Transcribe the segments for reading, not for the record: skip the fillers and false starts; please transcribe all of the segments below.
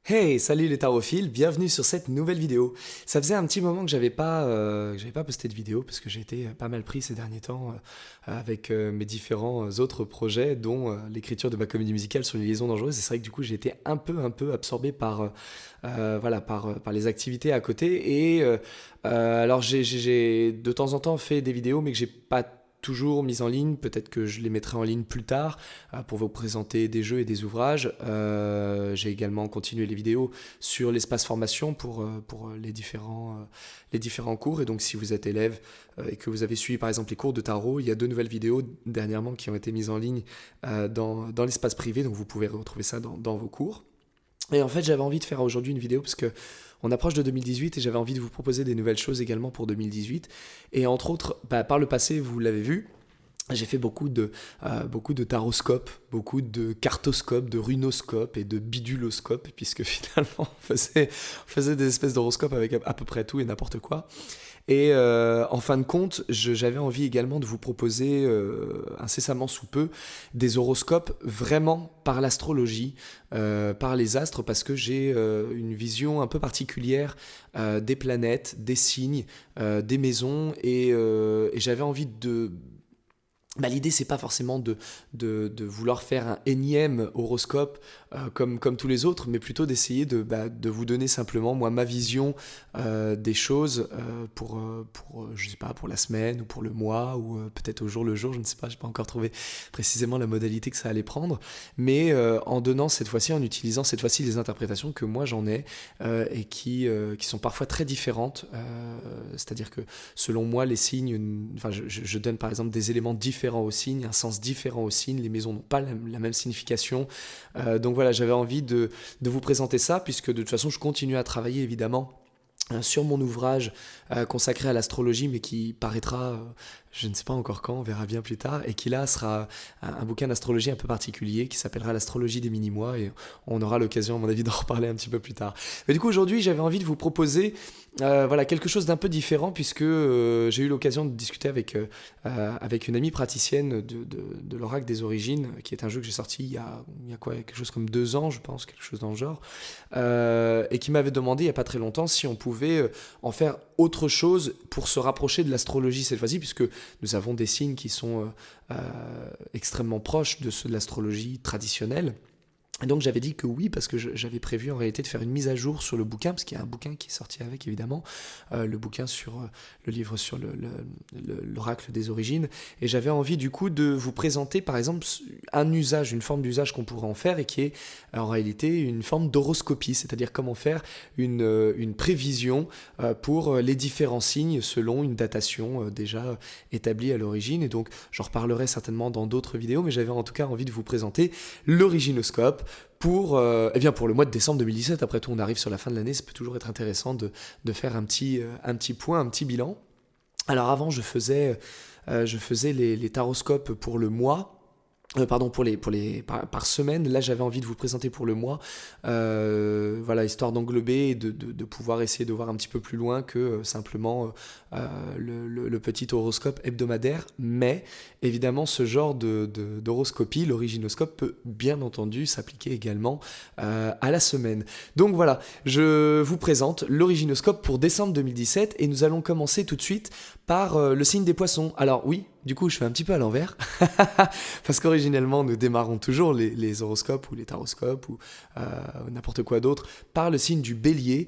Hey, salut les tarophiles, bienvenue sur cette nouvelle vidéo. Ça faisait un petit moment que j'avais pas posté de vidéo parce que j'ai été pas mal pris ces derniers temps avec mes différents autres projets, dont l'écriture de ma comédie musicale sur les liaisons dangereuses. Et c'est vrai que du coup j'ai été un peu absorbé par les activités à côté. Alors j'ai de temps en temps fait des vidéos, mais que j'ai pas toujours mises en ligne. Peut-être que je les mettrai en ligne plus tard pour vous présenter des jeux et des ouvrages. J'ai également continué les vidéos sur l'espace formation pour les différents cours. Et donc, si vous êtes élève et que vous avez suivi par exemple les cours de tarot, il y a deux nouvelles vidéos dernièrement qui ont été mises en ligne dans l'espace privé. Donc, vous pouvez retrouver ça dans vos cours. Et en fait, j'avais envie de faire aujourd'hui une vidéo parce que on approche de 2018 et j'avais envie de vous proposer des nouvelles choses également pour 2018. Et entre autres, par le passé, vous l'avez vu, j'ai fait beaucoup de taroscopes, beaucoup de cartoscopes, de runoscopes et de biduloscopes, puisque finalement on faisait des espèces d'horoscopes avec à peu près tout et n'importe quoi. Et en fin de compte, j'avais envie également de vous proposer incessamment sous peu des horoscopes vraiment par l'astrologie, par les astres, parce que j'ai une vision un peu particulière des planètes, des signes, des maisons, et j'avais envie de l'idée, c'est pas forcément de vouloir faire un énième horoscope comme tous les autres, mais plutôt d'essayer de vous donner simplement, moi, ma vision des choses je sais pas, pour la semaine ou pour le mois ou peut-être au jour le jour, je ne sais pas, j'ai pas encore trouvé précisément la modalité que ça allait prendre, mais en utilisant cette fois-ci les interprétations que moi j'en ai et qui sont parfois très différentes, c'est-à-dire que selon moi, les signes, enfin, je donne par exemple des éléments différents aux signes, un sens différent aux signes, les maisons n'ont pas la même signification. Donc voilà, j'avais envie de vous présenter ça, puisque de toute façon, je continue à travailler évidemment sur mon ouvrage consacré à l'astrologie, mais qui paraîtra, je ne sais pas encore quand, on verra bien plus tard, et qui là sera un bouquin d'astrologie un peu particulier qui s'appellera l'astrologie des mini-mois, et on aura l'occasion à mon avis d'en reparler un petit peu plus tard. Mais du coup aujourd'hui j'avais envie de vous proposer voilà, quelque chose d'un peu différent, puisque j'ai eu l'occasion de discuter avec une amie praticienne de l'Oracle des Origines, qui est un jeu que j'ai sorti il y a quoi, quelque chose comme 2 ans, je pense, quelque chose dans le genre, et qui m'avait demandé il n'y a pas très longtemps si on pouvait en faire autre chose pour se rapprocher de l'astrologie cette fois-ci, puisque nous avons des signes qui sont extrêmement proches de ceux de l'astrologie traditionnelle. Et donc j'avais dit que oui, parce que j'avais prévu en réalité de faire une mise à jour sur le bouquin, parce qu'il y a un bouquin qui est sorti avec évidemment, le bouquin sur le livre sur l'oracle des origines, et j'avais envie du coup de vous présenter par exemple un usage, une forme d'usage qu'on pourrait en faire, et qui est en réalité une forme d'horoscopie, c'est-à-dire comment faire une prévision pour les différents signes selon une datation déjà établie à l'origine. Et donc j'en reparlerai certainement dans d'autres vidéos, mais j'avais en tout cas envie de vous présenter l'originoscope pour le mois de décembre 2017. Après tout, on arrive sur la fin de l'année, ça peut toujours être intéressant de faire un petit point, un petit bilan. Alors avant, je faisais les taroscopes pour le mois. Pardon, par semaine. Là, j'avais envie de vous présenter pour le mois, voilà, histoire d'englober et de pouvoir essayer de voir un petit peu plus loin que simplement le petit horoscope hebdomadaire. Mais évidemment, ce genre d'horoscopie, l'originoscope, peut bien entendu s'appliquer également à la semaine. Donc voilà, je vous présente l'originoscope pour décembre 2017, et nous allons commencer tout de suite par le signe des poissons. Alors oui, du coup, je fais un petit peu à l'envers, parce qu'originellement, nous démarrons toujours les horoscopes ou les taroscopes ou n'importe quoi d'autre par le signe du bélier.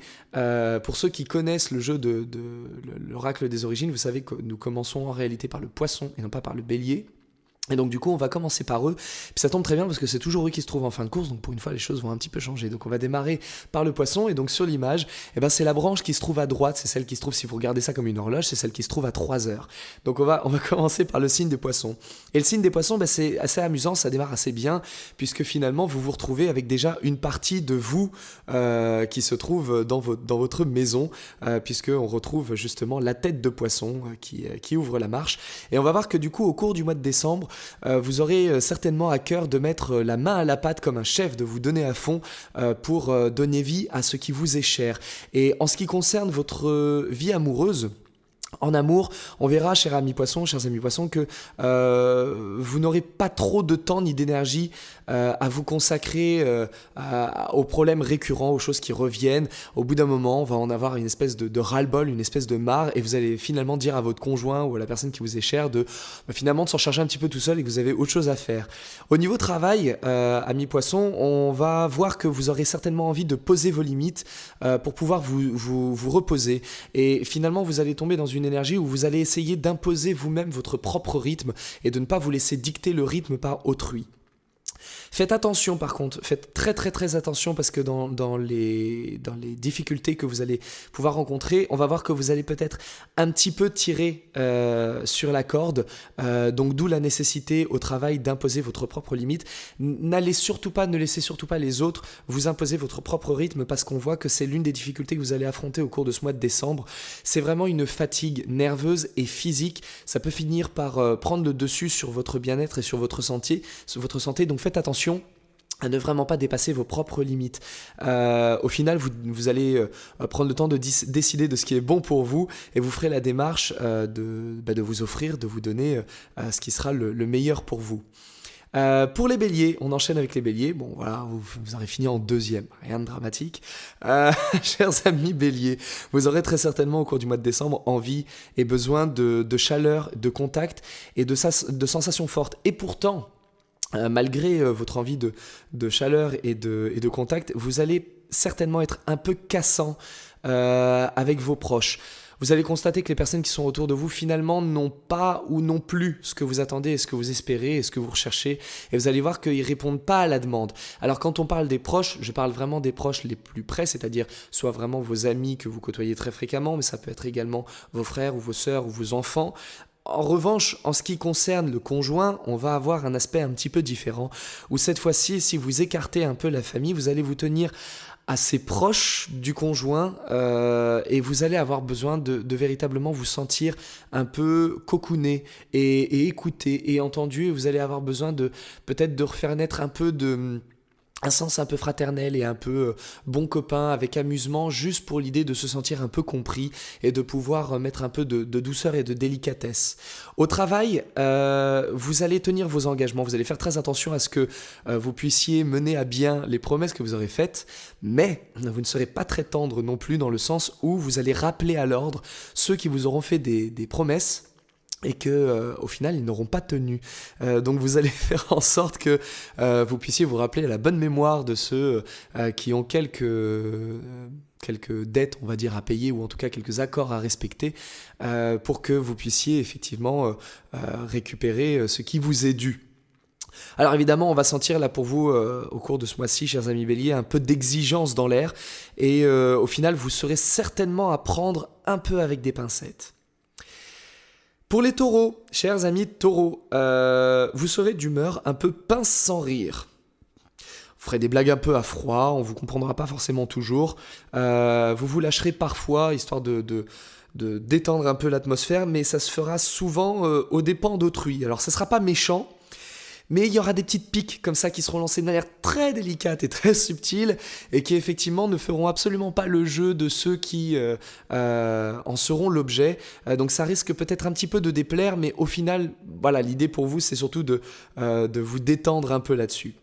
Pour ceux qui connaissent le jeu de l'oracle des origines, vous savez que nous commençons en réalité par le poisson et non pas par le bélier. Et donc du coup on va commencer par eux, puis ça tombe très bien parce que c'est toujours eux qui se trouvent en fin de course, donc pour une fois les choses vont un petit peu changer. Donc on va démarrer par le poisson, et donc sur l'image, c'est la branche qui se trouve à droite, c'est celle qui se trouve, si vous regardez ça comme une horloge, c'est celle qui se trouve à 3 heures. Donc on va commencer par le signe des poissons. Et le signe des poissons, c'est assez amusant, ça démarre assez bien, puisque finalement vous vous retrouvez avec déjà une partie de vous qui se trouve dans votre maison, puisqu'on retrouve justement la tête de poisson qui ouvre la marche. Et on va voir que du coup au cours du mois de décembre, vous aurez certainement à cœur de mettre la main à la pâte comme un chef, de vous donner à fond pour donner vie à ce qui vous est cher. Et en ce qui concerne votre vie amoureuse, En amour, on verra, chers amis poissons, que vous n'aurez pas trop de temps ni d'énergie à vous consacrer aux problèmes récurrents, aux choses qui reviennent. Au bout d'un moment, on va en avoir une espèce de ras-le-bol, une espèce de marre, et vous allez finalement dire à votre conjoint ou à la personne qui vous est chère finalement de s'en charger un petit peu tout seul et que vous avez autre chose à faire. Au niveau travail, amis poissons, on va voir que vous aurez certainement envie de poser vos limites pour pouvoir vous reposer. Et finalement, vous allez tomber dans une énergie où vous allez essayer d'imposer vous-même votre propre rythme et de ne pas vous laisser dicter le rythme par autrui. Faites attention par contre, faites très très très attention parce que dans les difficultés que vous allez pouvoir rencontrer, on va voir que vous allez peut-être un petit peu tirer sur la corde, donc d'où la nécessité au travail d'imposer votre propre limite. Ne laissez surtout pas les autres vous imposer votre propre rythme parce qu'on voit que c'est l'une des difficultés que vous allez affronter au cours de ce mois de décembre. C'est vraiment une fatigue nerveuse et physique, ça peut finir par prendre le dessus sur votre bien-être et sur votre santé, donc faites attention à ne vraiment pas dépasser vos propres limites. Au final, vous allez prendre le temps de décider de ce qui est bon pour vous et vous ferez la démarche de vous offrir, de vous donner ce qui sera le meilleur pour vous. Pour les béliers, on enchaîne avec les béliers. Bon voilà, vous aurez fini en deuxième, rien de dramatique. Chers amis béliers, vous aurez très certainement au cours du mois de décembre envie et besoin de chaleur, de contact et de sensations fortes. Et pourtant, malgré votre envie de chaleur et de contact, vous allez certainement être un peu cassant avec vos proches. Vous allez constater que les personnes qui sont autour de vous finalement n'ont pas ou non plus ce que vous attendez et ce que vous espérez et ce que vous recherchez, et vous allez voir qu'ils ne répondent pas à la demande. Alors quand on parle des proches, je parle vraiment des proches les plus près, c'est-à-dire soit vraiment vos amis que vous côtoyez très fréquemment, mais ça peut être également vos frères ou vos sœurs ou vos enfants. En revanche, en ce qui concerne le conjoint, on va avoir un aspect un petit peu différent, où cette fois-ci, si vous écartez un peu la famille, vous allez vous tenir assez proche du conjoint et vous allez avoir besoin de véritablement vous sentir un peu cocooné et écouté et entendu, et vous allez avoir besoin peut-être de refaire naître un peu un sens un peu fraternel et un peu bon copain avec amusement, juste pour l'idée de se sentir un peu compris et de pouvoir mettre un peu de douceur et de délicatesse. Au travail, vous allez tenir vos engagements, vous allez faire très attention à ce que vous puissiez mener à bien les promesses que vous aurez faites, mais vous ne serez pas très tendre non plus dans le sens où vous allez rappeler à l'ordre ceux qui vous auront fait des promesses et que au final ils n'auront pas tenu. Donc vous allez faire en sorte que vous puissiez vous rappeler à la bonne mémoire de ceux qui ont quelques dettes, on va dire, à payer, ou en tout cas quelques accords à respecter, pour que vous puissiez effectivement récupérer ce qui vous est dû. Alors évidemment, on va sentir là pour vous, au cours de ce mois-ci, chers amis béliers, un peu d'exigence dans l'air, et au final, vous serez certainement à prendre un peu avec des pincettes. Pour les taureaux, chers amis taureaux, vous serez d'humeur un peu pince sans rire. Vous ferez des blagues un peu à froid, on ne vous comprendra pas forcément toujours. Vous vous lâcherez parfois, histoire de détendre un peu l'atmosphère, mais ça se fera souvent aux dépens d'autrui. Alors ça ne sera pas méchant, mais il y aura des petites piques comme ça qui seront lancées de manière très délicate et très subtile et qui effectivement ne feront absolument pas le jeu de ceux qui en seront l'objet. Donc ça risque peut-être un petit peu de déplaire, mais au final, voilà, l'idée pour vous, c'est surtout de vous détendre un peu là-dessus.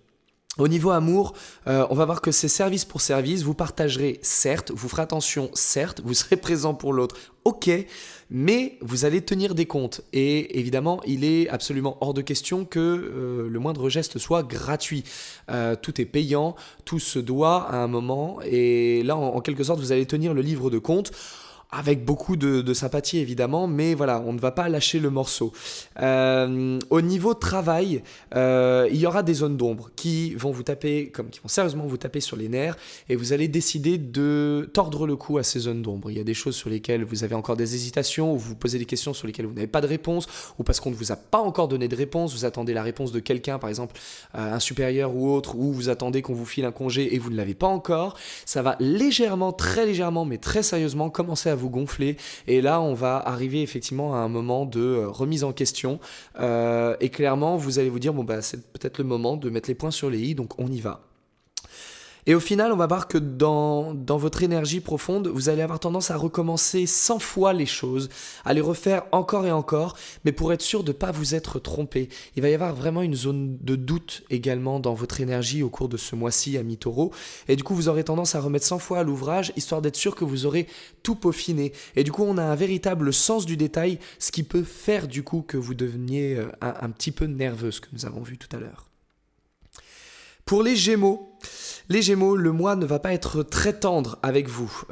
Au niveau amour, on va voir que c'est service pour service, vous partagerez certes, vous ferez attention certes, vous serez présent pour l'autre, ok, mais vous allez tenir des comptes. Et évidemment, il est absolument hors de question que le moindre geste soit gratuit. Tout est payant, tout se doit à un moment, et là, en quelque sorte, vous allez tenir le livre de compte, avec beaucoup de sympathie évidemment, mais voilà, on ne va pas lâcher le morceau. Au niveau travail, il y aura des zones d'ombre qui vont sérieusement vous taper sur les nerfs, et vous allez décider de tordre le cou à ces zones d'ombre. Il y a des choses sur lesquelles vous avez encore des hésitations, ou vous vous posez des questions sur lesquelles vous n'avez pas de réponse, ou parce qu'on ne vous a pas encore donné de réponse, vous attendez la réponse de quelqu'un, par exemple un supérieur ou autre, ou vous attendez qu'on vous file un congé et vous ne l'avez pas encore. Ça va légèrement, très légèrement, mais très sérieusement commencer à vous gonfler, et là on va arriver effectivement à un moment de remise en question, et clairement vous allez vous dire c'est peut-être le moment de mettre les points sur les i, donc on y va. Et au final, on va voir que dans votre énergie profonde, vous allez avoir tendance à recommencer 100 fois les choses, à les refaire encore et encore, mais pour être sûr de ne pas vous être trompé. Il va y avoir vraiment une zone de doute également dans votre énergie au cours de ce mois-ci à mi-taureau. Et du coup, vous aurez tendance à remettre 100 fois à l'ouvrage, histoire d'être sûr que vous aurez tout peaufiné. Et du coup, on a un véritable sens du détail, ce qui peut faire du coup que vous deveniez un petit peu nerveux, ce que nous avons vu tout à l'heure. Pour les Gémeaux, le mois ne va pas être très tendre avec vous,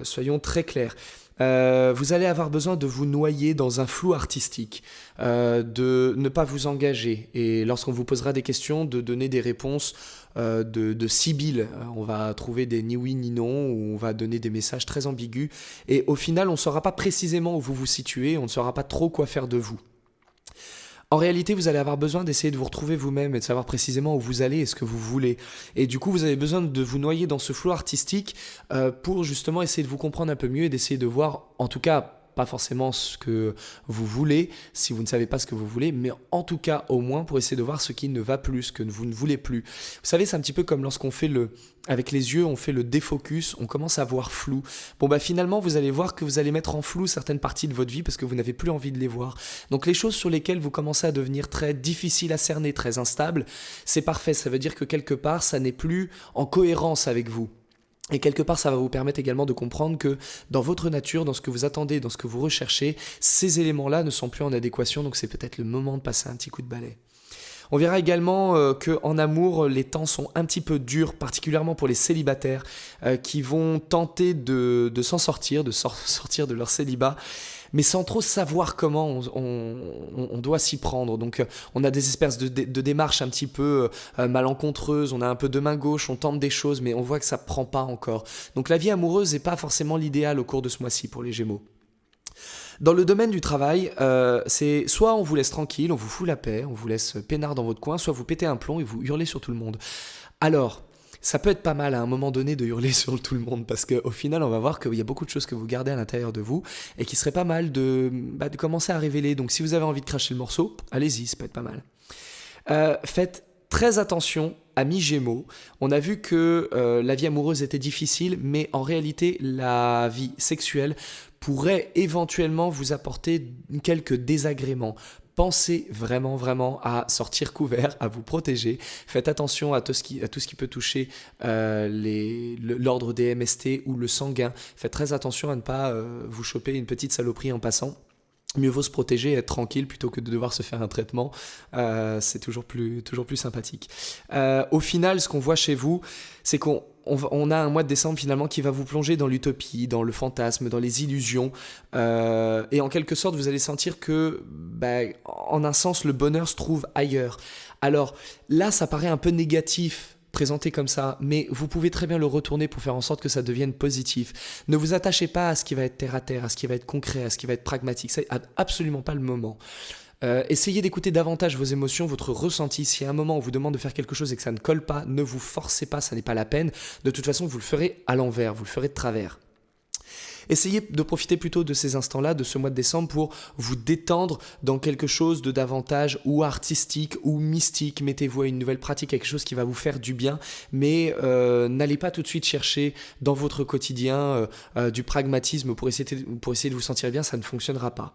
soyons très clairs. Vous allez avoir besoin de vous noyer dans un flou artistique, de ne pas vous engager et lorsqu'on vous posera des questions, de donner des réponses de sibylle. On va trouver des ni oui ni non, ou on va donner des messages très ambigus et au final on ne saura pas précisément où vous vous situez, on ne saura pas trop quoi faire de vous. En réalité, vous allez avoir besoin d'essayer de vous retrouver vous-même et de savoir précisément où vous allez et ce que vous voulez. Et du coup, vous avez besoin de vous noyer dans ce flou artistique pour justement essayer de vous comprendre un peu mieux et d'essayer de voir, en tout cas, pas forcément ce que vous voulez, si vous ne savez pas ce que vous voulez, mais en tout cas, au moins, pour essayer de voir ce qui ne va plus, ce que vous ne voulez plus. Vous savez, c'est un petit peu comme lorsqu'on fait avec les yeux, on fait le défocus, on commence à voir flou. Bon bah finalement, vous allez voir que vous allez mettre en flou certaines parties de votre vie parce que vous n'avez plus envie de les voir. Donc les choses sur lesquelles vous commencez à devenir très difficiles à cerner, très instables, c'est parfait. Ça veut dire que quelque part, ça n'est plus en cohérence avec vous. Et quelque part, ça va vous permettre également de comprendre que dans votre nature, dans ce que vous attendez, dans ce que vous recherchez, ces éléments-là ne sont plus en adéquation, donc c'est peut-être le moment de passer un petit coup de balai. On verra également qu'en amour, les temps sont un petit peu durs, particulièrement pour les célibataires qui vont tenter de s'en sortir, sortir de leur célibat, mais sans trop savoir comment on doit s'y prendre. Donc on a des espèces de démarches un petit peu malencontreuses, on a un peu de main gauche, on tente des choses, mais on voit que ça ne prend pas encore. Donc la vie amoureuse n'est pas forcément l'idéal au cours de ce mois-ci pour les Gémeaux. Dans le domaine du travail, c'est soit on vous laisse tranquille, on vous fout la paix, on vous laisse peinard dans votre coin, soit vous pétez un plomb et vous hurlez sur tout le monde. Alors, ça peut être pas mal à un moment donné de hurler sur tout le monde parce qu'au final, on va voir qu'il y a beaucoup de choses que vous gardez à l'intérieur de vous et qui serait pas mal de commencer à révéler. Donc si vous avez envie de cracher le morceau, allez-y, ça peut être pas mal. Faites très attention à mi-Gémeaux. On a vu que la vie amoureuse était difficile, mais en réalité, la vie sexuelle pourrait éventuellement vous apporter quelques désagréments. Pensez vraiment, vraiment à sortir couvert, à vous protéger. Faites attention à tout ce qui peut toucher l'ordre des MST ou le sanguin. Faites très attention à ne pas vous choper une petite saloperie en passant. Mieux vaut se protéger et être tranquille plutôt que de devoir se faire un traitement. C'est toujours plus sympathique. Au final, ce qu'on voit chez vous, c'est qu'on a un mois de décembre finalement qui va vous plonger dans l'utopie, dans le fantasme, dans les illusions. Et en quelque sorte, vous allez sentir que, en un sens, le bonheur se trouve ailleurs. Alors là, ça paraît un peu négatif présenté comme ça, mais vous pouvez très bien le retourner pour faire en sorte que ça devienne positif. Ne vous attachez pas à ce qui va être terre à terre, à ce qui va être concret, à ce qui va être pragmatique. C'est absolument pas le moment. Essayez d'écouter davantage vos émotions, votre ressenti. Si à un moment on vous demande de faire quelque chose et que ça ne colle pas, ne vous forcez pas, ça n'est pas la peine. De toute façon, vous le ferez à l'envers, vous le ferez de travers. Essayez de profiter plutôt de ces instants-là, de ce mois de décembre, pour vous détendre dans quelque chose de davantage ou artistique ou mystique. Mettez-vous à une nouvelle pratique, quelque chose qui va vous faire du bien, mais n'allez pas tout de suite chercher dans votre quotidien du pragmatisme pour essayer de vous sentir bien, ça ne fonctionnera pas.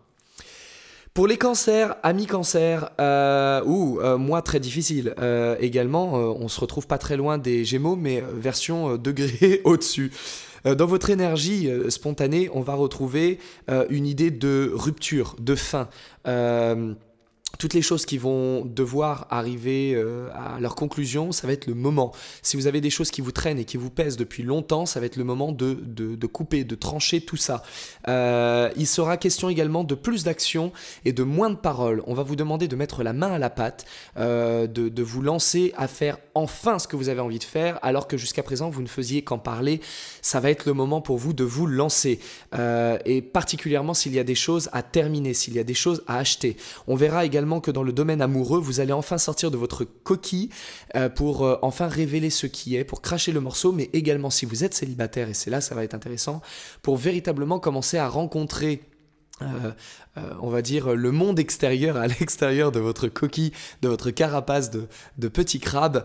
Pour les cancers, amis cancers, mois très difficile également, on se retrouve pas très loin des Gémeaux, mais version degré au-dessus. Dans votre énergie spontanée, on va retrouver une idée de rupture, de fin. Toutes les choses qui vont devoir arriver à leur conclusion, ça va être le moment. Si vous avez des choses qui vous traînent et qui vous pèsent depuis longtemps, ça va être le moment de couper, de trancher tout ça. Il sera question également de plus d'action et de moins de paroles. On va vous demander de mettre la main à la pâte, de vous lancer à faire enfin ce que vous avez envie de faire, alors que jusqu'à présent, vous ne faisiez qu'en parler. Ça va être le moment pour vous de vous lancer. Et particulièrement s'il y a des choses à terminer, s'il y a des choses à acheter. On verra également que dans le domaine amoureux, vous allez enfin sortir de votre coquille pour enfin révéler ce qui est, pour cracher le morceau, mais également si vous êtes célibataire, et c'est là ça va être intéressant, pour véritablement commencer à rencontrer on va dire, le monde extérieur à l'extérieur de votre coquille, de votre carapace de petit crabe,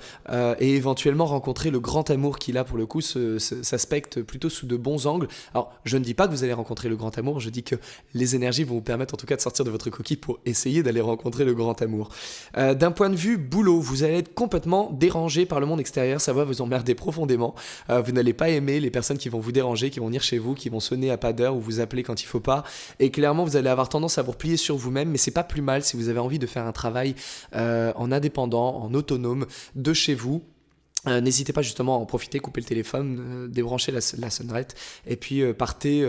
et éventuellement rencontrer le grand amour qui, là, pour le coup, s'aspecte plutôt sous de bons angles. Alors, je ne dis pas que vous allez rencontrer le grand amour, je dis que les énergies vont vous permettre, en tout cas, de sortir de votre coquille pour essayer d'aller rencontrer le grand amour. D'un point de vue boulot, vous allez être complètement dérangé par le monde extérieur, ça va vous emmerder profondément. Vous n'allez pas aimer les personnes qui vont vous déranger, qui vont venir chez vous, qui vont sonner à pas d'heure ou vous appeler quand il ne faut pas, et clairement, vous allez avoir tendance à vous replier sur vous-même, mais c'est pas plus mal si vous avez envie de faire un travail en indépendant, en autonome, de chez vous. N'hésitez pas justement à en profiter, couper le téléphone, débrancher la sonnette et puis partez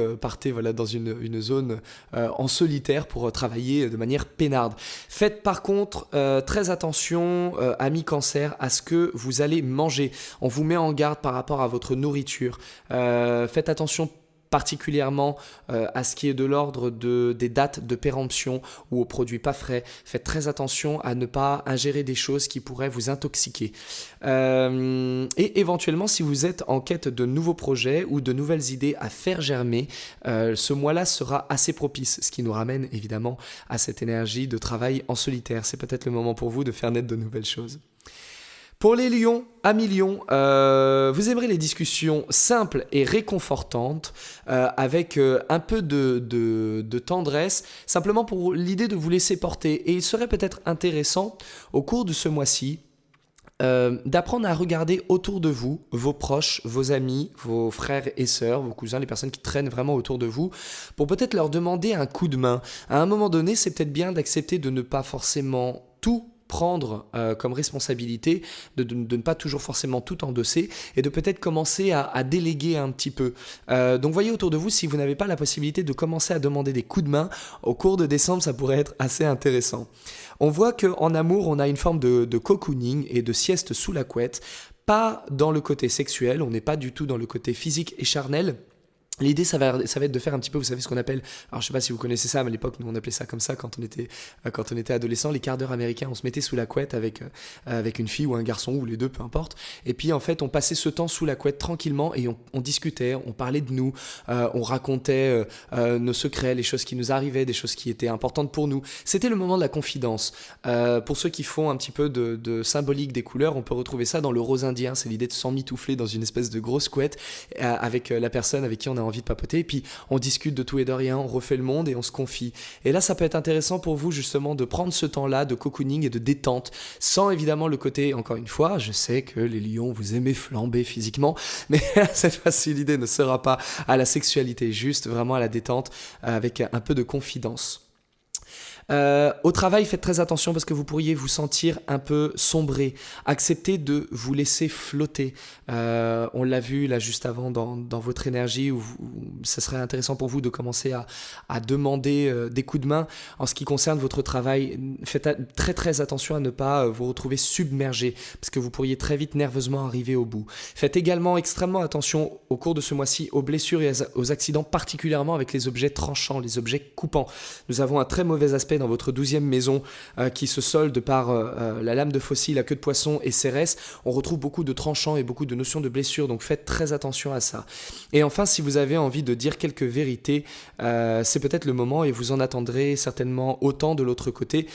voilà, dans une zone en solitaire pour travailler de manière peinarde. Faites par contre très attention, amis cancer, à ce que vous allez manger. On vous met en garde par rapport à votre nourriture. Faites attention particulièrement à ce qui est de l'ordre des dates de péremption ou aux produits pas frais. Faites très attention à ne pas ingérer des choses qui pourraient vous intoxiquer. Et éventuellement, si vous êtes en quête de nouveaux projets ou de nouvelles idées à faire germer, ce mois-là sera assez propice, ce qui nous ramène évidemment à cette énergie de travail en solitaire. C'est peut-être le moment pour vous de faire naître de nouvelles choses. Pour les lions, amis lions, vous aimerez les discussions simples et réconfortantes avec un peu de tendresse, simplement pour l'idée de vous laisser porter. Et il serait peut-être intéressant, au cours de ce mois-ci, d'apprendre à regarder autour de vous, vos proches, vos amis, vos frères et sœurs, vos cousins, les personnes qui traînent vraiment autour de vous, pour peut-être leur demander un coup de main. À un moment donné, c'est peut-être bien d'accepter de ne pas forcément tout prendre comme responsabilité, de ne pas toujours forcément tout endosser et de peut-être commencer à déléguer un petit peu. Donc voyez autour de vous, si vous n'avez pas la possibilité de commencer à demander des coups de main, au cours de décembre, ça pourrait être assez intéressant. On voit qu'en amour, on a une forme de cocooning et de sieste sous la couette, pas dans le côté sexuel, on n'est pas du tout dans le côté physique et charnel. L'idée, ça va être de faire un petit peu, vous savez ce qu'on appelle, alors je sais pas si vous connaissez ça, mais à l'époque, nous on appelait ça comme ça quand on était adolescent, les quarts d'heure américains, on se mettait sous la couette avec une fille ou un garçon, ou les deux, peu importe. Et puis en fait, on passait ce temps sous la couette tranquillement et on discutait, on parlait de nous, on racontait nos secrets, les choses qui nous arrivaient, des choses qui étaient importantes pour nous. C'était le moment de la confidence. Pour ceux qui font un petit peu de symbolique des couleurs, on peut retrouver ça dans le rose indien, c'est l'idée de s'emmitoufler dans une espèce de grosse couette avec la personne avec qui on a envie de papoter, et puis on discute de tout et de rien, on refait le monde et on se confie. Et là, ça peut être intéressant pour vous justement de prendre ce temps-là de cocooning et de détente, sans évidemment le côté, encore une fois, je sais que les lions, vous aimez flamber physiquement, mais cette fois-ci, l'idée ne sera pas à la sexualité, juste vraiment à la détente, avec un peu de confidence. Au travail, faites très attention parce que vous pourriez vous sentir un peu sombré. Acceptez de vous laisser flotter. On l'a vu là juste avant dans votre énergie où ça serait intéressant pour vous de commencer à demander des coups de main. En ce qui concerne votre travail, faites très très attention à ne pas vous retrouver submergé parce que vous pourriez très vite nerveusement arriver au bout. Faites également extrêmement attention au cours de ce mois-ci aux blessures et aux accidents, particulièrement avec les objets tranchants, les objets coupants. Nous avons un très mauvais aspect dans votre 12e maison qui se solde par la lame de faucille, la queue de poisson et Cérès. On retrouve beaucoup de tranchants et beaucoup de notions de blessures, donc faites très attention à ça. Et enfin, si vous avez envie de dire quelques vérités, c'est peut-être le moment et vous en attendrez certainement autant de l'autre côté.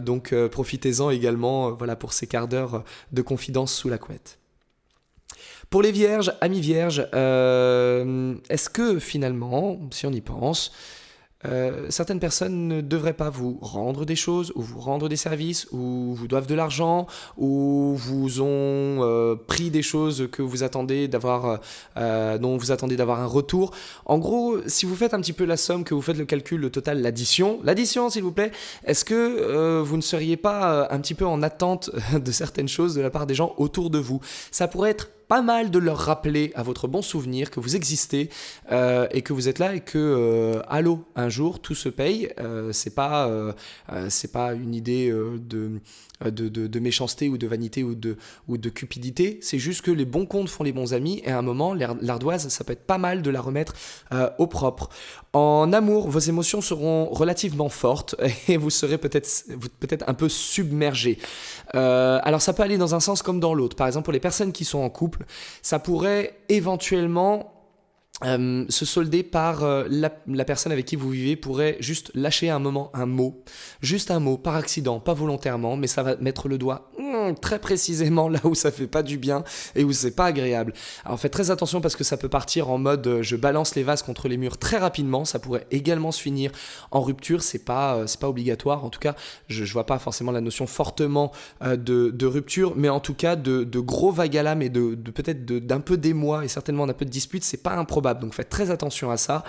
Donc profitez-en également voilà, pour ces quarts d'heure de confidence sous la couette. Pour les vierges, amis vierges, est-ce que finalement, si on y pense, certaines personnes ne devraient pas vous rendre des choses ou vous rendre des services ou vous doivent de l'argent ou vous ont pris des choses que vous attendez d'avoir, dont vous attendez d'avoir un retour. En gros, si vous faites un petit peu la somme, que vous faites le calcul, le total, l'addition s'il vous plaît, est-ce que vous ne seriez pas un petit peu en attente de certaines choses de la part des gens autour de vous? Ça pourrait être pas mal de leur rappeler à votre bon souvenir que vous existez et que vous êtes là et que allô, un jour tout se paye. C'est pas une idée de méchanceté ou de vanité ou de cupidité. C'est juste que les bons comptes font les bons amis et à un moment l'ardoise, ça peut être pas mal de la remettre au propre. En amour, vos émotions seront relativement fortes et vous serez peut-être un peu submergé. Alors ça peut aller dans un sens comme dans l'autre. Par exemple, pour les personnes qui sont en couple, ça pourrait éventuellement se solder par la personne avec qui vous vivez pourrait juste lâcher un moment un mot, juste un mot, par accident, pas volontairement, mais ça va mettre le doigt très précisément là où ça fait pas du bien et où c'est pas agréable. Alors faites très attention parce que ça peut partir en mode je balance les vases contre les murs très rapidement, ça pourrait également se finir en rupture, c'est pas obligatoire, en tout cas je vois pas forcément la notion fortement de rupture, mais en tout cas de gros vagues à l'âme et de peut-être d'un peu d'émoi et certainement d'un peu de dispute, c'est pas improbable, donc faites très attention à ça.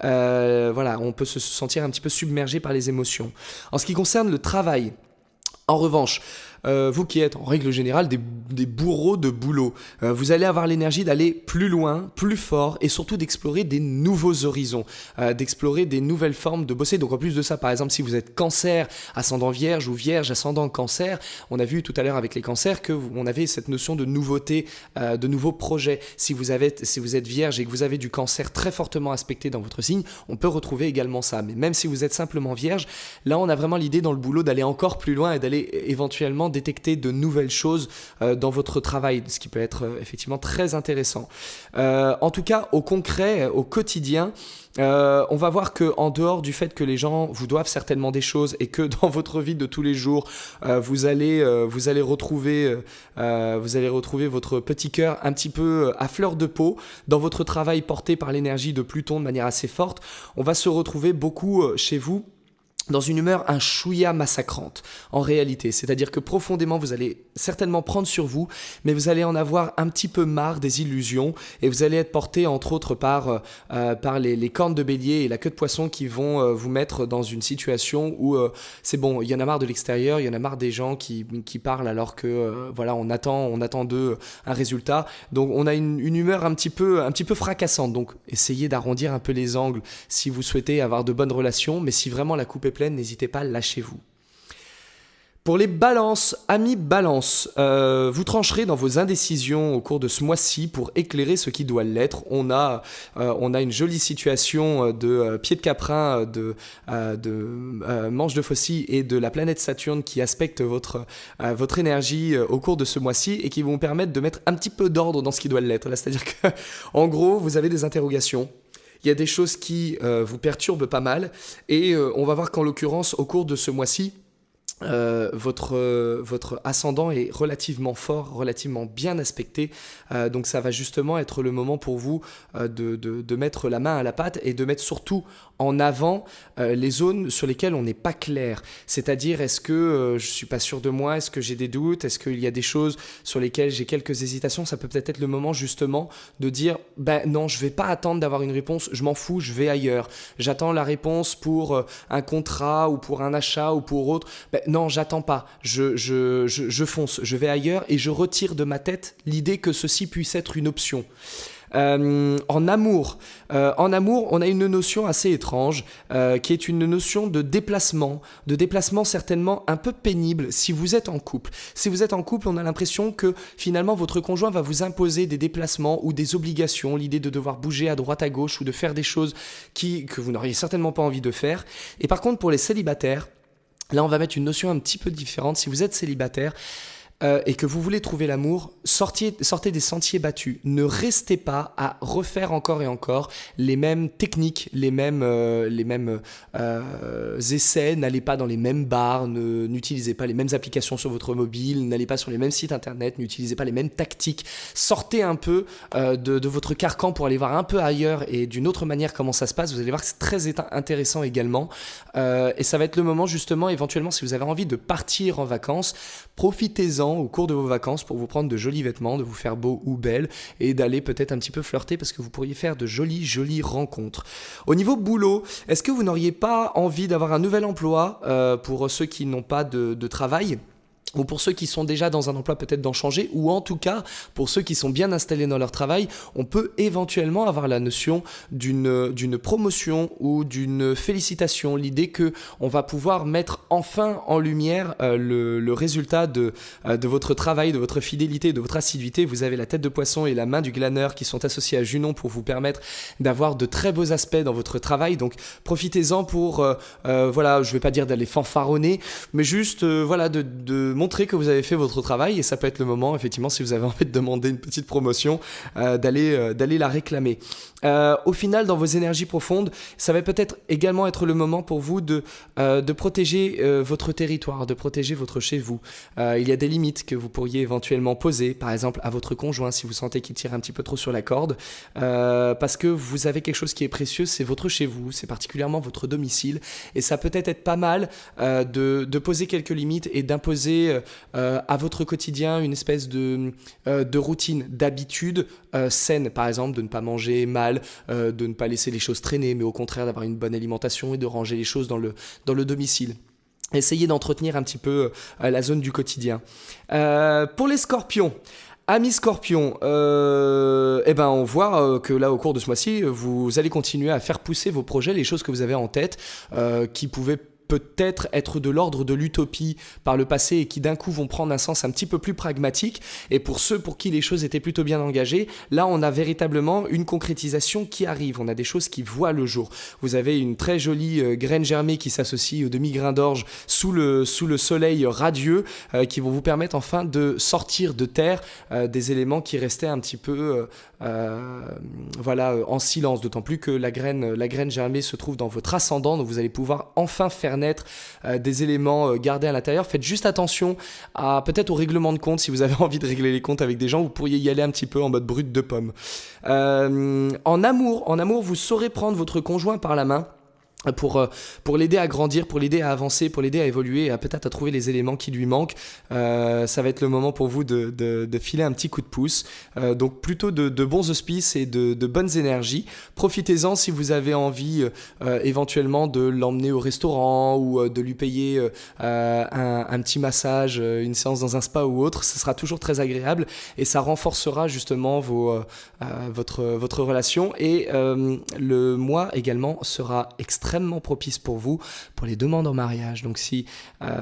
Voilà, on peut se sentir un petit peu submergé par les émotions. En ce qui concerne le travail, en revanche, vous qui êtes en règle générale des bourreaux de boulot, vous allez avoir l'énergie d'aller plus loin, plus fort et surtout d'explorer des nouveaux horizons, d'explorer des nouvelles formes de bosser. Donc en plus de ça, par exemple, si vous êtes cancer, ascendant vierge ou vierge, ascendant cancer, on a vu tout à l'heure avec les cancers qu'on avait cette notion de nouveauté, de nouveaux projets. Si vous êtes vierge et que vous avez du cancer très fortement aspecté dans votre signe, on peut retrouver également ça. Mais même si vous êtes simplement vierge, là on a vraiment l'idée dans le boulot d'aller encore plus loin et d'aller éventuellement détecter de nouvelles choses dans votre travail, ce qui peut être effectivement très intéressant. En tout cas, au concret, au quotidien, on va voir que en dehors du fait que les gens vous doivent certainement des choses et que dans votre vie de tous les jours, vous allez retrouver votre petit cœur un petit peu à fleur de peau, dans votre travail porté par l'énergie de Pluton de manière assez forte, on va se retrouver beaucoup chez vous dans une humeur un chouïa massacrante, en réalité. C'est-à-dire que profondément, vous allez certainement prendre sur vous, mais vous allez en avoir un petit peu marre des illusions et vous allez être porté, entre autres, par les cornes de bélier et la queue de poisson qui vont vous mettre dans une situation où c'est bon, il y en a marre de l'extérieur, il y en a marre des gens qui parlent alors que voilà, on attend d'eux un résultat. Donc on a une humeur un petit peu fracassante. Donc essayez d'arrondir un peu les angles si vous souhaitez avoir de bonnes relations, mais si vraiment la coupe est pleine, n'hésitez pas, lâchez-vous. Pour les balances, amis balance, vous trancherez dans vos indécisions au cours de ce mois-ci pour éclairer ce qui doit l'être. On a une jolie situation de pied de caprin, de manche de faucille et de la planète Saturne qui aspecte votre énergie au cours de ce mois-ci et qui vont vous permettre de mettre un petit peu d'ordre dans ce qui doit l'être. Là, c'est-à-dire que, en gros, vous avez des interrogations. Il y a des choses qui vous perturbent pas mal et on va voir qu'en l'occurrence, au cours de ce mois-ci, votre ascendant est relativement fort, relativement bien aspecté, donc ça va justement être le moment pour vous de mettre la main à la pâte et de mettre surtout en avant les zones sur lesquelles on n'est pas clair, c'est-à-dire est-ce que je suis pas sûr de moi, est-ce que j'ai des doutes, est-ce qu'il y a des choses sur lesquelles j'ai quelques hésitations, ça peut peut-être être le moment justement de dire ben non, je vais pas attendre d'avoir une réponse, je m'en fous, je vais ailleurs, j'attends la réponse pour un contrat ou pour un achat ou pour autre, ben non, j'attends pas, je fonce, je vais ailleurs et je retire de ma tête l'idée que ceci puisse être une option. En amour, on a une notion assez étrange qui est une notion de déplacement certainement un peu pénible si vous êtes en couple. Si vous êtes en couple, on a l'impression que finalement votre conjoint va vous imposer des déplacements ou des obligations, l'idée de devoir bouger à droite à gauche ou de faire des choses que vous n'auriez certainement pas envie de faire. Et par contre, pour les célibataires, là, on va mettre une notion un petit peu différente. Si vous êtes célibataire et que vous voulez trouver l'amour, sortez des sentiers battus. Ne restez pas à refaire encore et encore les mêmes techniques, les mêmes essais. N'allez pas dans les mêmes bars, n'utilisez pas les mêmes applications sur votre mobile, n'allez pas sur les mêmes sites internet, n'utilisez pas les mêmes tactiques. Sortez un peu de votre carcan pour aller voir un peu ailleurs et d'une autre manière comment ça se passe. Vous allez voir que c'est très intéressant également. Et ça va être le moment justement, éventuellement, si vous avez envie de partir en vacances, profitez-en au cours de vos vacances pour vous prendre de jolis vêtements, de vous faire beau ou belle et d'aller peut-être un petit peu flirter parce que vous pourriez faire de jolies rencontres. Au niveau boulot, est-ce que vous n'auriez pas envie d'avoir un nouvel emploi pour ceux qui n'ont pas de travail ? Ou pour ceux qui sont déjà dans un emploi, peut-être d'en changer, ou en tout cas, pour ceux qui sont bien installés dans leur travail, on peut éventuellement avoir la notion d'une promotion ou d'une félicitation, l'idée qu'on va pouvoir mettre enfin en lumière le résultat de votre travail, de votre fidélité, de votre assiduité. Vous avez la tête de poisson et la main du glaneur qui sont associés à Junon pour vous permettre d'avoir de très beaux aspects dans votre travail, donc profitez-en pour, voilà, je ne vais pas dire d'aller fanfaronner, mais juste, voilà, de montrer que vous avez fait votre travail et ça peut être le moment, effectivement, si vous avez envie de demander une petite promotion, d'aller la réclamer. Au final, dans vos énergies profondes, ça va peut-être également être le moment pour vous de protéger votre territoire, de protéger votre chez vous. Il y a des limites que vous pourriez éventuellement poser, par exemple à votre conjoint si vous sentez qu'il tire un petit peu trop sur la corde, parce que vous avez quelque chose qui est précieux, c'est votre chez vous, c'est particulièrement votre domicile, et ça peut être pas mal de poser quelques limites et d'imposer à votre quotidien une espèce de routine, d'habitude saine, par exemple de ne pas manger mal, de ne pas laisser les choses traîner, mais au contraire d'avoir une bonne alimentation et de ranger les choses dans le domicile. Essayez d'entretenir un petit peu la zone du quotidien. Pour les scorpions, amis scorpions, on voit que là au cours de ce mois-ci, vous allez continuer à faire pousser vos projets, les choses que vous avez en tête, qui pouvaient peut-être être de l'ordre de l'utopie par le passé et qui d'un coup vont prendre un sens un petit peu plus pragmatique. Et pour ceux pour qui les choses étaient plutôt bien engagées, là on a véritablement une concrétisation qui arrive, on a des choses qui voient le jour. Vous avez une très jolie graine germée qui s'associe aux demi-grains d'orge sous le soleil radieux qui vont vous permettre enfin de sortir de terre des éléments qui restaient un petit peu en silence, d'autant plus que la graine germée se trouve dans votre ascendant, donc vous allez pouvoir enfin faire naître des éléments gardés à l'intérieur. Faites juste attention peut-être au règlement de compte. Si vous avez envie de régler les comptes avec des gens, vous pourriez y aller un petit peu en mode brut de pomme. En amour, vous saurez prendre votre conjoint par la main pour l'aider à grandir, pour l'aider à avancer, pour l'aider à évoluer et peut-être à trouver les éléments qui lui manquent. Ça va être le moment pour vous de filer un petit coup de pouce. Donc plutôt de bons auspices et de bonnes énergies. Profitez-en si vous avez envie éventuellement de l'emmener au restaurant ou de lui payer un petit massage, une séance dans un spa ou autre. Ce sera toujours très agréable et ça renforcera justement votre relation. Et le mois également sera extrêmement propice pour vous, pour les demandes en mariage. Donc si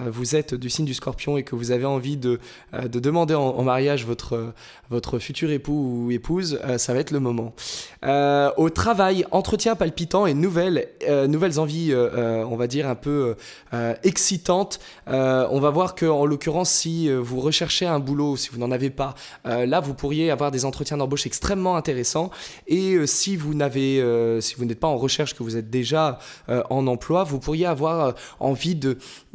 vous êtes du signe du Scorpion et que vous avez envie de demander en mariage votre futur époux ou épouse, ça va être le moment. Au travail, entretien palpitant et nouvelles envies, on va dire un peu excitantes. On va voir qu'en l'occurrence, si vous recherchez un boulot, si vous n'en avez pas, là vous pourriez avoir des entretiens d'embauche extrêmement intéressants. Et si vous n'êtes pas en recherche, que vous êtes déjà en emploi, vous pourriez avoir envie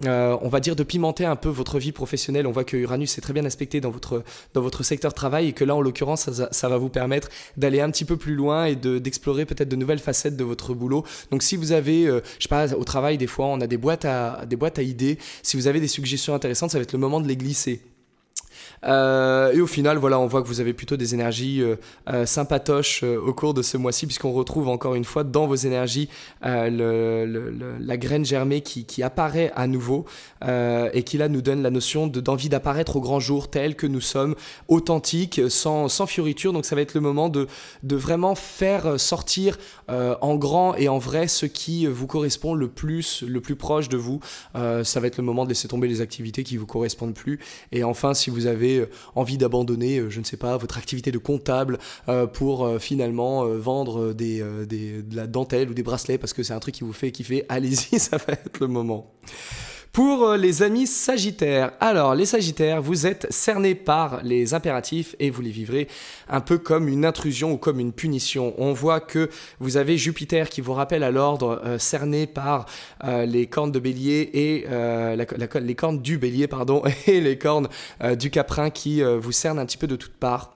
on va dire de pimenter un peu votre vie professionnelle. On voit que Uranus est très bien aspecté dans votre secteur travail et que là en l'occurrence ça va vous permettre d'aller un petit peu plus loin et d'explorer peut-être de nouvelles facettes de votre boulot. Donc si vous avez, je sais pas, au travail des fois on a des boîtes à idées, si vous avez des suggestions intéressantes, ça va être le moment de les glisser. Et au final, voilà, on voit que vous avez plutôt des énergies sympatoches au cours de ce mois-ci, puisqu'on retrouve encore une fois dans vos énergies la graine germée qui apparaît à nouveau et qui là nous donne la notion d'envie d'apparaître au grand jour tel que nous sommes, authentiques, sans fioriture. Donc ça va être le moment de vraiment faire sortir en grand et en vrai ce qui vous correspond le plus proche de vous. Ça va être le moment de laisser tomber les activités qui ne vous correspondent plus. Et enfin, si vous avez envie d'abandonner, je ne sais pas, votre activité de comptable pour finalement vendre de la dentelle ou des bracelets parce que c'est un truc qui vous fait kiffer, allez-y, ça va être le moment. Pour les amis Sagittaires, alors les Sagittaires, vous êtes cernés par les impératifs et vous les vivrez un peu comme une intrusion ou comme une punition. On voit que vous avez Jupiter qui vous rappelle à l'ordre, cerné par les cornes de Bélier et les cornes du Bélier, et les cornes du Caprin qui vous cernent un petit peu de toutes parts.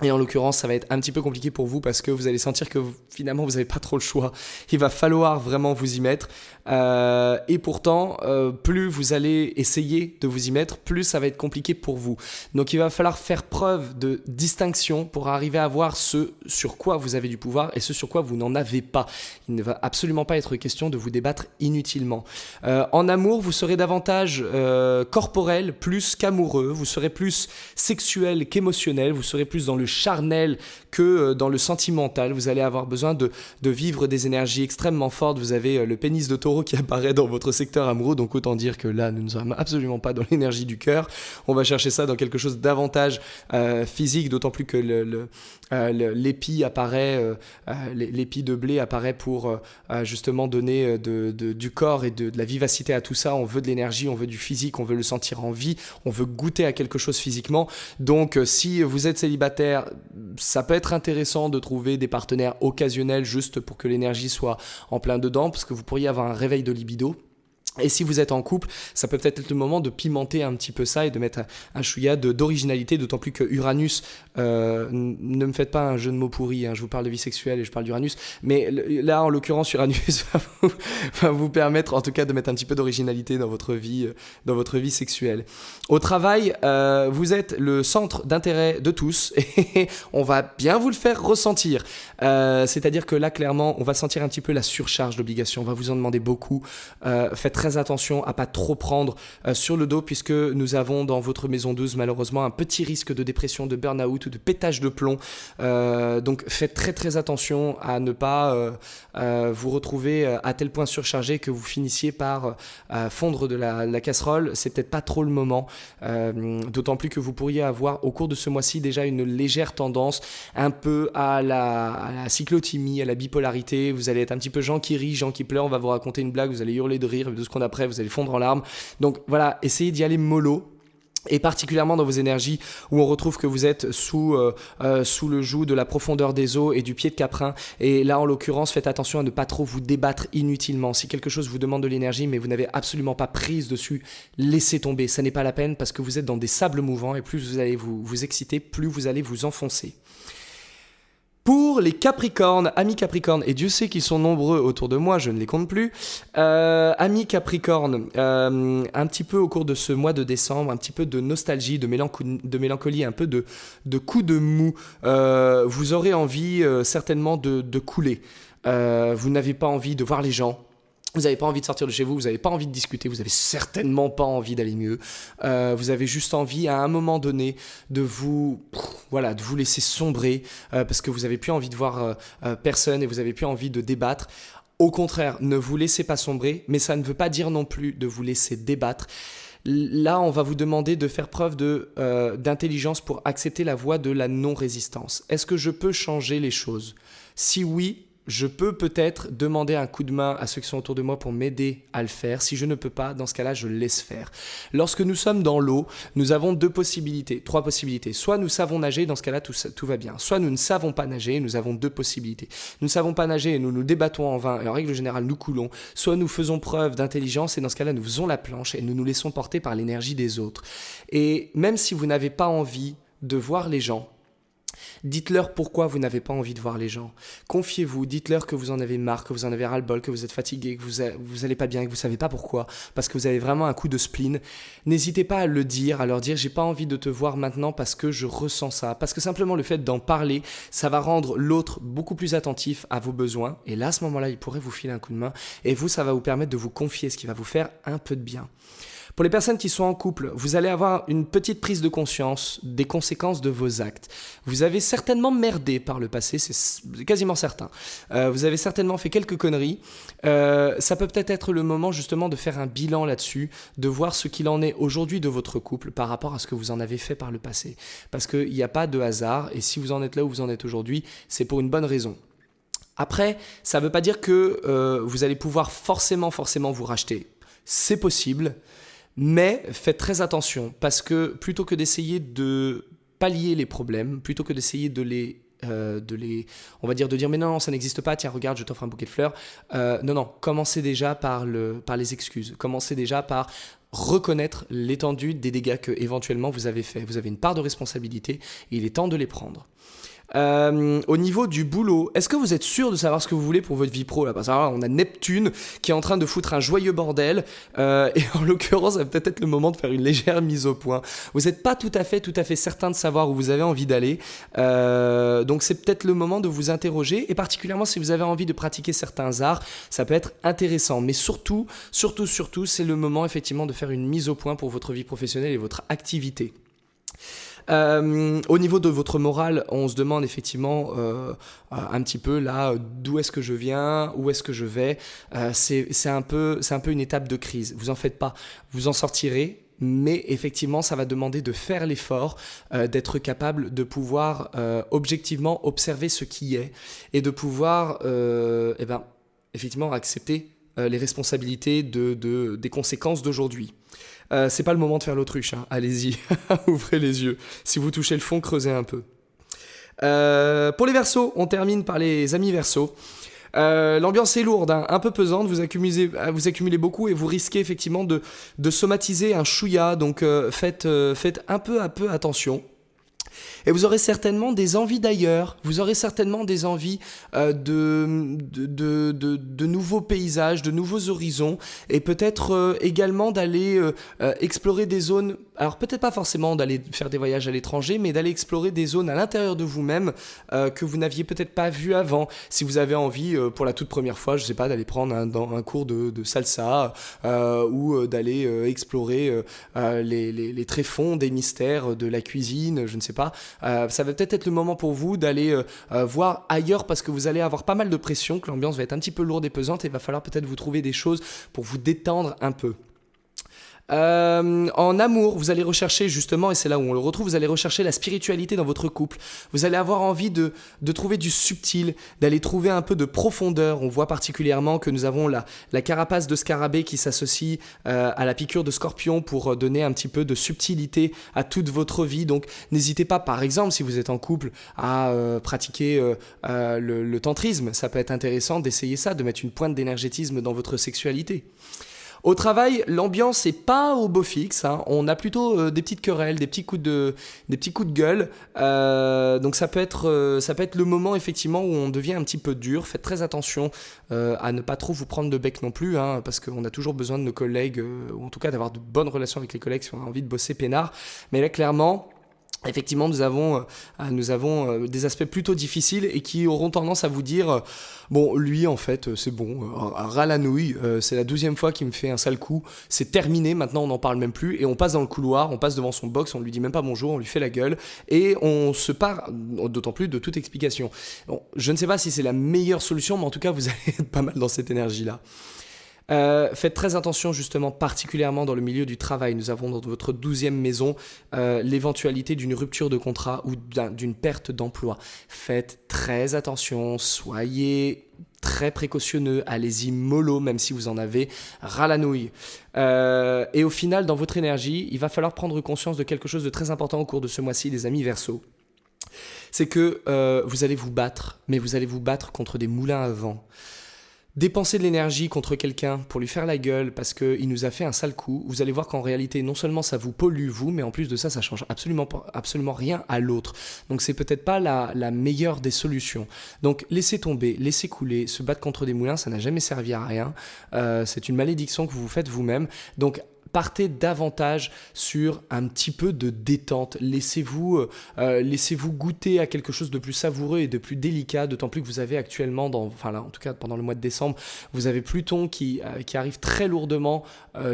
Et en l'occurrence, ça va être un petit peu compliqué pour vous parce que vous allez sentir que finalement, vous n'avez pas trop le choix. Il va falloir vraiment vous y mettre. Et pourtant, plus vous allez essayer de vous y mettre, plus ça va être compliqué pour vous. Donc, il va falloir faire preuve de distinction pour arriver à voir ce sur quoi vous avez du pouvoir et ce sur quoi vous n'en avez pas. Il ne va absolument pas être question de vous débattre inutilement. En amour, vous serez davantage corporel plus qu'amoureux. Vous serez plus sexuel qu'émotionnel. Vous serez plus dans le le charnel que dans le sentimental. Vous allez avoir besoin de vivre des énergies extrêmement fortes. Vous avez le pénis de taureau qui apparaît dans votre secteur amoureux, donc autant dire que là, nous ne sommes absolument pas dans l'énergie du cœur. On va chercher ça dans quelque chose davantage physique, d'autant plus que l'épi apparaît, l'épi de blé apparaît pour justement donner du corps et de la vivacité à tout ça. On veut de l'énergie, on veut du physique, on veut le sentir en vie, on veut goûter à quelque chose physiquement. Donc si vous êtes célibataire, ça peut être intéressant de trouver des partenaires occasionnels juste pour que l'énergie soit en plein dedans, parce que vous pourriez avoir un réveil de libido. Et si vous êtes en couple, ça peut peut-être être le moment de pimenter un petit peu ça et de mettre un chouïa d'originalité, d'autant plus que Uranus, ne me faites pas un jeu de mots pourri, hein, je vous parle de vie sexuelle et je parle d'Uranus, mais là en l'occurrence Uranus va vous permettre en tout cas de mettre un petit peu d'originalité dans votre vie sexuelle. Au travail, vous êtes le centre d'intérêt de tous et on va bien vous le faire ressentir. C'est-à-dire que là clairement on va sentir un petit peu la surcharge d'obligations, on va vous en demander beaucoup, faites très attention à pas trop prendre sur le dos, puisque nous avons dans votre maison 12 malheureusement un petit risque de dépression, de burn-out ou de pétage de plomb. Donc faites très très attention à ne pas vous retrouver à tel point surchargé que vous finissiez par fondre de la casserole. C'est peut-être pas trop le moment, d'autant plus que vous pourriez avoir au cours de ce mois-ci déjà une légère tendance un peu à la cyclothymie, à la bipolarité. Vous allez être un petit peu Jean qui rit, Jean qui pleure, on va vous raconter une blague, vous allez hurler de rire, 2 secondes après vous allez fondre en larmes. Donc voilà, essayez d'y aller mollo. Et particulièrement dans vos énergies où on retrouve que vous êtes sous le joug de la profondeur des eaux et du pied de Caprin. Et là, en l'occurrence, faites attention à ne pas trop vous débattre inutilement. Si quelque chose vous demande de l'énergie, mais vous n'avez absolument pas prise dessus, laissez tomber. Ça n'est pas la peine parce que vous êtes dans des sables mouvants et plus vous allez vous exciter, plus vous allez vous enfoncer. Pour les Capricornes, amis Capricornes, et Dieu sait qu'ils sont nombreux autour de moi, je ne les compte plus, amis Capricornes, un petit peu au cours de ce mois de décembre, un petit peu de nostalgie, de mélancolie, un peu de coups de mou, vous aurez envie certainement de couler, vous n'avez pas envie de voir les gens. Vous n'avez pas envie de sortir de chez vous, vous n'avez pas envie de discuter, vous n'avez certainement pas envie d'aller mieux. Vous avez juste envie, à un moment donné, de vous laisser sombrer parce que vous n'avez plus envie de voir personne et vous n'avez plus envie de débattre. Au contraire, ne vous laissez pas sombrer, mais ça ne veut pas dire non plus de vous laisser débattre. Là, on va vous demander de faire preuve d'intelligence pour accepter la voie de la non-résistance. Est-ce que je peux changer les choses ? Si oui, je peux peut-être demander un coup de main à ceux qui sont autour de moi pour m'aider à le faire. Si je ne peux pas, dans ce cas-là, je laisse faire. Lorsque nous sommes dans l'eau, nous avons 3 possibilités. Soit nous savons nager, dans ce cas-là, tout va bien. Soit nous ne savons pas nager, nous avons 2 possibilités. Nous ne savons pas nager et nous nous débattons en vain et en règle générale, nous coulons. Soit nous faisons preuve d'intelligence et dans ce cas-là, nous faisons la planche et nous nous laissons porter par l'énergie des autres. Et même si vous n'avez pas envie de voir les gens, dites-leur pourquoi vous n'avez pas envie de voir les gens. Confiez-vous, dites-leur que vous en avez marre, que vous en avez ras-le-bol, que vous êtes fatigué, que vous allez pas bien, que vous savez pas pourquoi, parce que vous avez vraiment un coup de spleen. N'hésitez pas à le dire, à leur dire j'ai pas envie de te voir maintenant parce que je ressens ça. Parce que simplement le fait d'en parler, ça va rendre l'autre beaucoup plus attentif à vos besoins. Et là, à ce moment-là, il pourrait vous filer un coup de main. Et vous, ça va vous permettre de vous confier, ce qui va vous faire un peu de bien. Pour les personnes qui sont en couple, vous allez avoir une petite prise de conscience des conséquences de vos actes. Vous avez certainement merdé par le passé, c'est quasiment certain. Vous avez certainement fait quelques conneries. Ça peut peut-être être le moment justement de faire un bilan là-dessus, de voir ce qu'il en est aujourd'hui de votre couple par rapport à ce que vous en avez fait par le passé. Parce qu'il n'y a pas de hasard et si vous en êtes là où vous en êtes aujourd'hui, c'est pour une bonne raison. Après, ça ne veut pas dire que vous allez pouvoir forcément vous racheter. C'est possible. Mais faites très attention parce que plutôt que d'essayer de pallier les problèmes, plutôt que d'essayer de dire mais non, ça n'existe pas, tiens regarde je t'offre un bouquet de fleurs, non, commencez déjà par les excuses, commencez déjà par reconnaître l'étendue des dégâts que éventuellement vous avez fait. Vous avez une part de responsabilité et il est temps de les prendre. Au niveau du boulot, est-ce que vous êtes sûr de savoir ce que vous voulez pour votre vie pro là? Parce que là, on a Neptune qui est en train de foutre un joyeux bordel et en l'occurrence ça va peut-être être le moment de faire une légère mise au point. Vous n'êtes pas tout à fait certain de savoir où vous avez envie d'aller, donc c'est peut-être le moment de vous interroger et particulièrement si vous avez envie de pratiquer certains arts, ça peut être intéressant, mais surtout c'est le moment effectivement de faire une mise au point pour votre vie professionnelle et votre activité. Au niveau de votre morale, on se demande effectivement un petit peu là, d'où est-ce que je viens, où est-ce que je vais. C'est un peu une étape de crise. Vous en faites pas, vous en sortirez. Mais effectivement, ça va demander de faire l'effort, d'être capable de pouvoir objectivement observer ce qui est et de pouvoir effectivement accepter les responsabilités des conséquences d'aujourd'hui. C'est pas le moment de faire l'autruche, hein. Allez-y, ouvrez les yeux. Si vous touchez le fond, creusez un peu. Pour les Verseaux, on termine par les amis Verseaux. L'ambiance est lourde, hein, un peu pesante, vous accumulez beaucoup et vous risquez effectivement de somatiser un chouïa, donc faites un peu attention. Et vous aurez certainement des envies d'ailleurs, vous aurez certainement des envies de nouveaux paysages, de nouveaux horizons, et peut-être également d'aller explorer des zones, alors peut-être pas forcément d'aller faire des voyages à l'étranger, mais d'aller explorer des zones à l'intérieur de vous-même que vous n'aviez peut-être pas vues avant. Si vous avez envie, pour la toute première fois, je sais pas, d'aller prendre un cours de salsa, ou d'aller explorer les tréfonds des mystères de la cuisine, je ne sais pas. Ça va peut-être être le moment pour vous d'aller voir ailleurs parce que vous allez avoir pas mal de pression, que l'ambiance va être un petit peu lourde et pesante et il va falloir peut-être vous trouver des choses pour vous détendre un peu. En amour, vous allez rechercher justement, et c'est là où on le retrouve, vous allez rechercher la spiritualité dans votre couple. Vous allez avoir envie de trouver du subtil, d'aller trouver un peu de profondeur. On voit particulièrement que nous avons la carapace de scarabée qui s'associe à la piqûre de scorpion pour donner un petit peu de subtilité à toute votre vie. Donc n'hésitez pas, par exemple, si vous êtes en couple, à pratiquer le tantrisme. Ça peut être intéressant d'essayer ça, de mettre une pointe d'énergétisme dans votre sexualité. Au travail, l'ambiance n'est pas au beau fixe, hein. On a plutôt des petites querelles, des petits coups de gueule. Donc ça peut être le moment effectivement où on devient un petit peu dur. Faites très attention à ne pas trop vous prendre de bec non plus, hein, parce qu'on a toujours besoin de nos collègues, ou en tout cas d'avoir de bonnes relations avec les collègues si on a envie de bosser peinard. Mais là, clairement, effectivement, nous avons des aspects plutôt difficiles et qui auront tendance à vous dire bon, lui en fait c'est bon, ras la nouille, c'est la 12e fois qu'il me fait un sale coup, c'est terminé, maintenant on n'en parle même plus et on passe dans le couloir, on passe devant son box, on lui dit même pas bonjour, on lui fait la gueule et on se part d'autant plus de toute explication. Bon, je ne sais pas si c'est la meilleure solution, mais en tout cas vous allez être pas mal dans cette énergie-là. Faites très attention justement, particulièrement dans le milieu du travail. Nous avons dans votre 12e maison l'éventualité d'une rupture de contrat ou d'une perte d'emploi. Faites très attention, soyez très précautionneux, allez-y mollo même si vous en avez ras la nouille. Et au final, dans votre énergie, il va falloir prendre conscience de quelque chose de très important au cours de ce mois-ci, les amis Verseaux. C'est que vous allez vous battre, mais vous allez vous battre contre des moulins à vent. Dépenser de l'énergie contre quelqu'un pour lui faire la gueule parce qu'il nous a fait un sale coup, vous allez voir qu'en réalité, non seulement ça vous pollue vous, mais en plus de ça, ça change absolument rien à l'autre. Donc c'est peut-être pas la meilleure des solutions. Donc laissez tomber, laissez couler, se battre contre des moulins, ça n'a jamais servi à rien. C'est une malédiction que vous vous faites vous-même. Donc partez davantage sur un petit peu de détente. Laissez-vous goûter à quelque chose de plus savoureux et de plus délicat, d'autant plus que vous avez actuellement, en tout cas pendant le mois de décembre, vous avez Pluton qui arrive très lourdement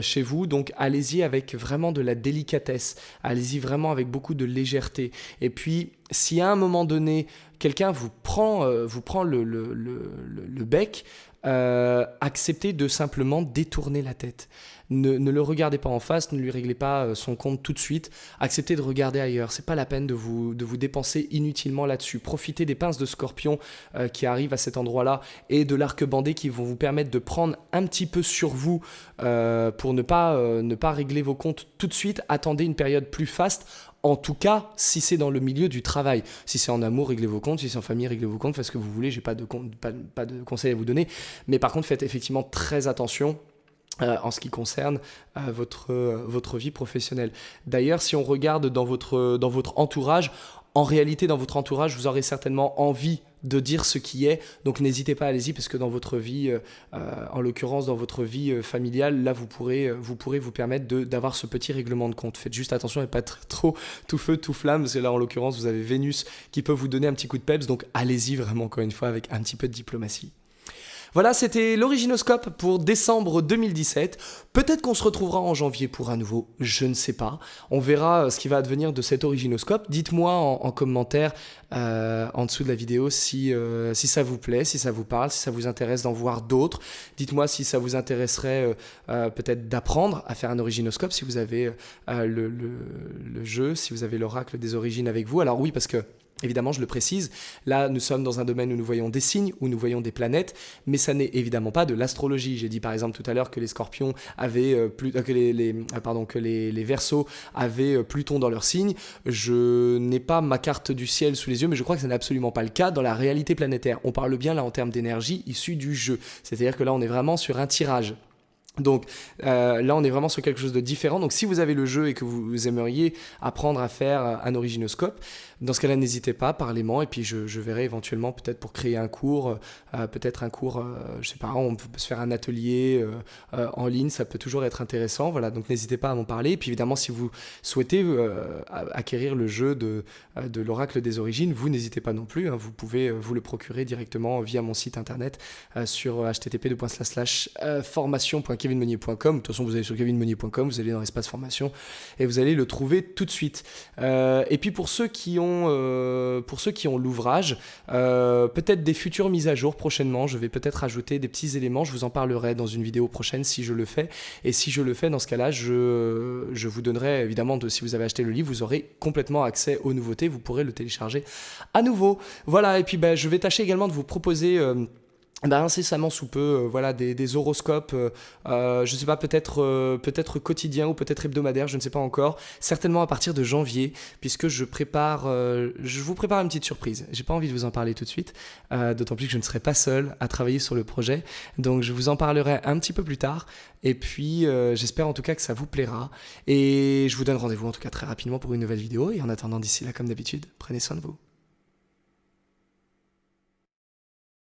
chez vous. Donc allez-y avec vraiment de la délicatesse. Allez-y vraiment avec beaucoup de légèreté. Et puis, si à un moment donné, quelqu'un vous prend le bec, acceptez de simplement détourner la tête. Ne le regardez pas en face, ne lui réglez pas son compte tout de suite. Acceptez de regarder ailleurs. C'est pas la peine de vous dépenser inutilement là-dessus. Profitez des pinces de scorpion qui arrivent à cet endroit-là et de l'arc bandé qui vont vous permettre de prendre un petit peu sur vous pour ne pas régler vos comptes tout de suite. Attendez une période plus faste. En tout cas, si c'est dans le milieu du travail. Si c'est en amour, réglez vos comptes. Si c'est en famille, réglez vos comptes. Faites ce que vous voulez. J'ai pas de conseils à vous donner. Mais par contre, faites effectivement très attention en ce qui concerne votre vie professionnelle. D'ailleurs, si on regarde dans votre entourage, en réalité, dans votre entourage, vous aurez certainement envie de dire ce qui est. Donc n'hésitez pas, allez-y, parce que dans votre vie, en l'occurrence dans votre vie familiale, là vous pourrez vous permettre d'avoir ce petit règlement de compte. Faites juste attention à ne pas être trop tout feu, tout flamme, parce que là en l'occurrence vous avez Vénus qui peut vous donner un petit coup de peps, donc allez-y vraiment encore une fois avec un petit peu de diplomatie. Voilà, c'était l'Originoscope pour décembre 2017. Peut-être qu'on se retrouvera en janvier pour un nouveau, je ne sais pas. On verra ce qui va advenir de cet Originoscope. Dites-moi en commentaire en dessous de la vidéo si ça vous plaît, si ça vous parle, si ça vous intéresse d'en voir d'autres. Dites-moi si ça vous intéresserait peut-être d'apprendre à faire un Originoscope, si vous avez le jeu, si vous avez l'oracle des origines avec vous. Alors oui, parce que évidemment, je le précise, là nous sommes dans un domaine où nous voyons des signes, où nous voyons des planètes, mais ça n'est évidemment pas de l'astrologie. J'ai dit par exemple tout à l'heure que les scorpions avaient que les Verseaux avaient Pluton dans leur signe. Je n'ai pas ma carte du ciel sous les yeux, mais je crois que ce n'est absolument pas le cas dans la réalité planétaire. On parle bien là en termes d'énergie issue du jeu, c'est-à-dire que là on est vraiment sur un tirage. Donc là on est vraiment sur quelque chose de différent. Donc si vous avez le jeu et que vous aimeriez apprendre à faire un Originoscope, dans ce cas-là n'hésitez pas, parlez-moi et puis je verrai éventuellement peut-être pour créer un cours, je sais pas, on peut se faire un atelier en ligne, ça peut toujours être intéressant. Voilà, donc n'hésitez pas à m'en parler. Et puis évidemment si vous souhaitez acquérir le jeu de l'oracle des origines, vous n'hésitez pas non plus, hein, vous pouvez vous le procurer directement via mon site internet sur http://formation.kevinmeunier.com. De toute façon vous allez sur kevinmeunier.com, vous allez dans l'espace formation et vous allez le trouver tout de suite. Et puis pour ceux qui ont l'ouvrage, peut-être des futures mises à jour prochainement, je vais peut-être ajouter des petits éléments, je vous en parlerai dans une vidéo prochaine si je le fais, et si je le fais dans ce cas-là, je vous donnerai évidemment, si vous avez acheté le livre, vous aurez complètement accès aux nouveautés, vous pourrez le télécharger à nouveau. Voilà, et puis je vais tâcher également de vous proposer incessamment sous peu, voilà, des horoscopes, je sais pas, peut-être quotidiens ou peut-être hebdomadaires, je ne sais pas encore, certainement à partir de janvier, puisque je vous prépare une petite surprise. J'ai pas envie de vous en parler tout de suite, d'autant plus que je ne serai pas seul à travailler sur le projet, donc je vous en parlerai un petit peu plus tard, et puis j'espère en tout cas que ça vous plaira, et je vous donne rendez-vous en tout cas très rapidement pour une nouvelle vidéo, et en attendant d'ici là, comme d'habitude, prenez soin de vous.